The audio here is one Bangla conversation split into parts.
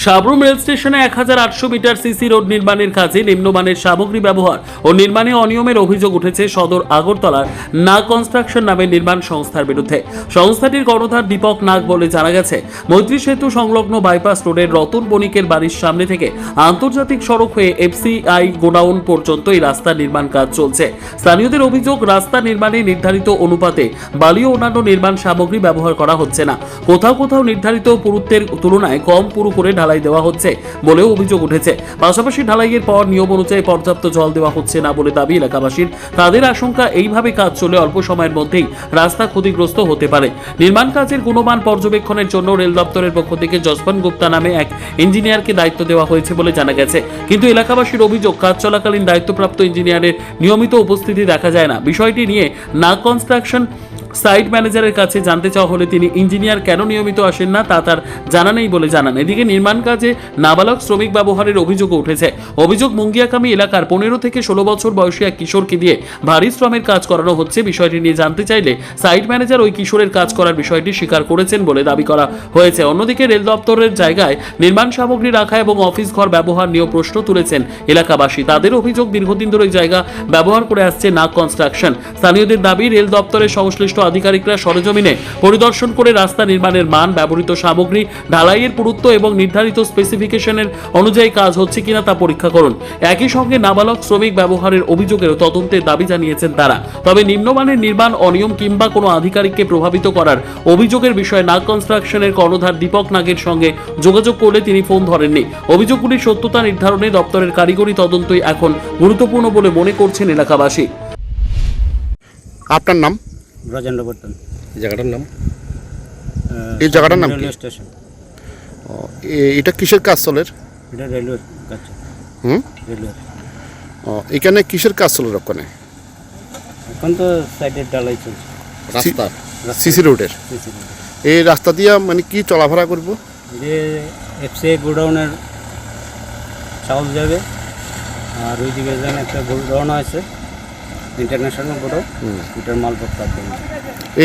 সাবরুম রেল স্টেশনে 1800 মিটার সিসি রোড নির্মাণের কাজে নিম্নমানের সামগ্রী ব্যবহার ও নির্মাণে অনিয়মের অভিযোগ উঠেছে সদর আগরতলার নাগ কনস্ট্রাকশন নামের নির্মাণ সংস্থার বিরুদ্ধে। সংস্থাটির কর্ণধার দীপক নাগ বলে জানা গেছে, মৈত্রী সেতু সংলগ্ন বাইপাস রোডের রতন বণিকের বাড়ির সামনে থেকে আন্তর্জাতিক সড়ক হয়ে এফসিআই গোডাউন পর্যন্ত এই রাস্তা নির্মাণ কাজ চলছে। স্থানীয়দের অভিযোগ, রাস্তা নির্মাণে নির্ধারিত অনুপাতে বালি ও অন্যান্য নির্মাণ সামগ্রী ব্যবহার করা হচ্ছে না। কোথাও কোথাও নির্ধারিত পুরুত্বের তুলনায় কম পুরু করে ঢালাই দেওয়া হচ্ছে বলেও অভিযোগ উঠেছে। পাশাপাশি ঢালাইয়ের পর নিয়ম অনুযায়ী পর্যাপ্ত জল দেওয়া হচ্ছে না বলে দাবি এলাকাবাসীর। তাদের আশঙ্কা, এইভাবে কাজ চলে অল্প সময়ের মধ্যেই রাস্তা ক্ষতিগ্রস্ত হতে পারে। নির্মাণ কাজের গুণমান পর্যবেক্ষণের জন্য রেল দপ্তরের পক্ষ থেকে যশবন্ত গুপ্তা নামে এক ইঞ্জিনিয়ারকে দায়িত্ব দেওয়া হয়েছে বলে জানা গেছে। কিন্তু এলাকাবাসীর অভিযোগ, কাজ চলাকালীন দায়িত্বপ্রাপ্ত ইঞ্জিনিয়ারের নিয়মিত উপস্থিতি দেখা যায় না। বিষয়টি নিয়ে নাগ কনস্ট্রাকশন সাইট ম্যানেজারের কাছে জানতে চাওয়া হলে তিনি ইঞ্জিনিয়ার কেন নিয়মিত আসেন না তা তার জানা নেই বলে জানান। এদিকে নির্মাণ কাজে নাবালক শ্রমিক ব্যবহারের অভিযোগও উঠেছে। অভিযোগ, মুঙ্গিয়াকামি এলাকার 15 থেকে 16 বছর বয়সী এক কিশোরকে দিয়ে ভারী শ্রমের কাজ করানো হচ্ছে। বিষয়টি নিয়ে জানতে চাইলে সাইট ম্যানেজার ওই কিশোরের কাজ করার বিষয়টি স্বীকার করেছেন বলে দাবি করা হয়েছে। অন্যদিকে রেল দপ্তরের জায়গায় নির্মাণ সামগ্রী রাখা এবং অফিস ঘর ব্যবহার নিয়েও প্রশ্ন তুলেছেন এলাকাবাসী। তাদের অভিযোগ, দীর্ঘদিন ধরে ওই জায়গা ব্যবহার করে আসছে নাগ কনস্ট্রাকশন। স্থানীয়দের দাবি, রেল দপ্তরের সংশ্লিষ্ট আধিকারিকরা সরেজমিনে পরিদর্শন করে রাস্তা নির্মাণের মান, ব্যবহৃত সামগ্রী, ঢালাইয়ের পুরুত্ব এবং নির্ধারিত স্পেসিফিকেশনের অনুযায়ী কাজ হচ্ছে কিনা তা পরীক্ষা করুন। একই সঙ্গে নাবালক শ্রমিক ব্যবহারের অভিযোগেরও তদন্তের দাবি জানিয়েছেন তারা। তবে নিম্নমানের নির্মাণ অনিয়ম কিংবা কোনো আধিকারিককে প্রভাবিত করার অভিযোগের বিষয়ে নাগ কনস্ট্রাকশনের কর্ণধার দীপক নাগের সঙ্গে যোগাযোগ করলে তিনি ফোন ধরেননি। অভিযোগগুলির সত্যতা নির্ধারণে দপ্তরের কারিগরি তদন্তই এখন গুরুত্বপূর্ণ বলে মনে করছেন এলাকাবাসী। আপনার নাম? ব্রজেন্দ্র বর্তন। জায়গাটার নাম? এই জায়গাটার নাম কি? Railway station. এটা কিসের কাজ চলে? এটা রেলওয়ে কাজ। রেলওয়ে। এখানে কিসের কাজ চলে? ওখানে এখন তো সাইডের ঢালাই চলছে। রাস্তা সিসি রোডের। এই রাস্তা দিয়ে মানে কি চলাফেরা করব? যে এফসিআই গোডাউনের চাউল যাবে, আর ওইদিকে যেন একটা গোডাউন আছে, ইন্টারন্যাশনাল গোডাউন, ওটার মালপত্র আছে।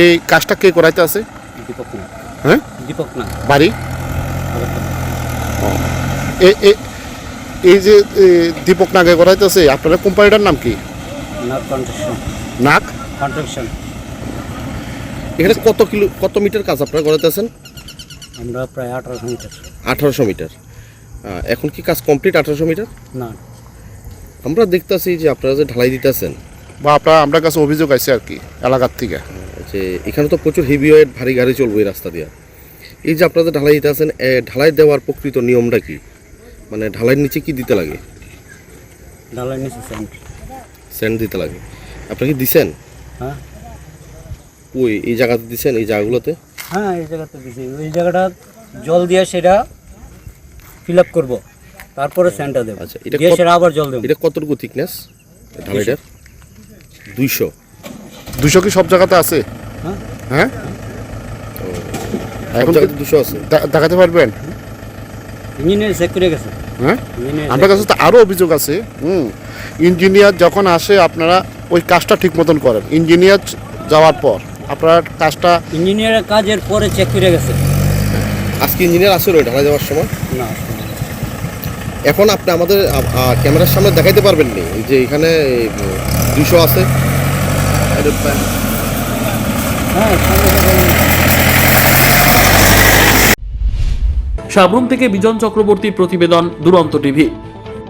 এই কাজটা কে করাইতে আছে? দীপক না। হ্যাঁ, দীপক না। বাড়ি? এই যে দীপক নাগে করাইতে আছে, আপনার কোম্পানিটার নাম কি? নাগ কনস্ট্রাকশন। নাগ কনস্ট্রাকশন। এখানে কত মিটার কাজ আপনারা করাইতেছেন? আমরা প্রায় 1800 মিটার। 1800 মিটার। এখন কি কাজ কমপ্লিট 1800 মিটার? না, আমরা দেখতেছি যে আপনারা যে ঢালাই দিতেছেন বা আপনার কাছে অভিযোগ আছে আর কি এলাকার থেকে, যে এখানে তো প্রচুর হেভি ওয়েট ভারী গাড়ি চলবে এই রাস্তা দিয়ে। এই যে আপনারা ঢালাই দিতে আছেন, ঢালাই দেওয়ার প্রকৃত নিয়মটা কি? মানে ঢালাইয়ের নিচে কি দিতে লাগে? ঢালাই নিচে স্যান্ড দিতে লাগে। আপনি কি দিছেন? হ্যাঁ। ওই এই জায়গাতে দিছেন? এই জায়গাগুলোতে? হ্যাঁ, এই জায়গাতে দিছি। ওই জায়গাটা জল দিয়ে সেটা ফিল আপ করবো, তারপরে স্যান্ডটা দেবো। আচ্ছা, এটা দিয়ে সেটা আবার জল দেবো। এটা কতটুকু থিকনেস ঢালাইটার? 200 কি সব জায়গাতে আছে? হ্যাঁ, এখন 200 আছে। দেখাতে পারবেন? ইঞ্জিনিয়ার চেক করে গেছে। হ্যাঁ, আপনার কাছে তো আরও অভিযোগ আছে। ইঞ্জিনিয়ার যখন আসে আপনারা ওই কাজটা ঠিক মতন করেন। ইঞ্জিনিয়ার যাওয়ার পর আপনার কাজটা, ইঞ্জিনিয়ারের কাজের পরে চেক করে গেছে। আজকে ইঞ্জিনিয়ার আসলে ঢালাই দেওয়ার সময় না, এখন আপনি আমাদের ক্যামেরার সামনে দেখাইতে পারবেন নি যে এখানে 200 আছে? হ্যাঁ। সাবরুম থেকে বিজন চক্রবর্তীর প্রতিবেদন, দুরন্ত টিভি।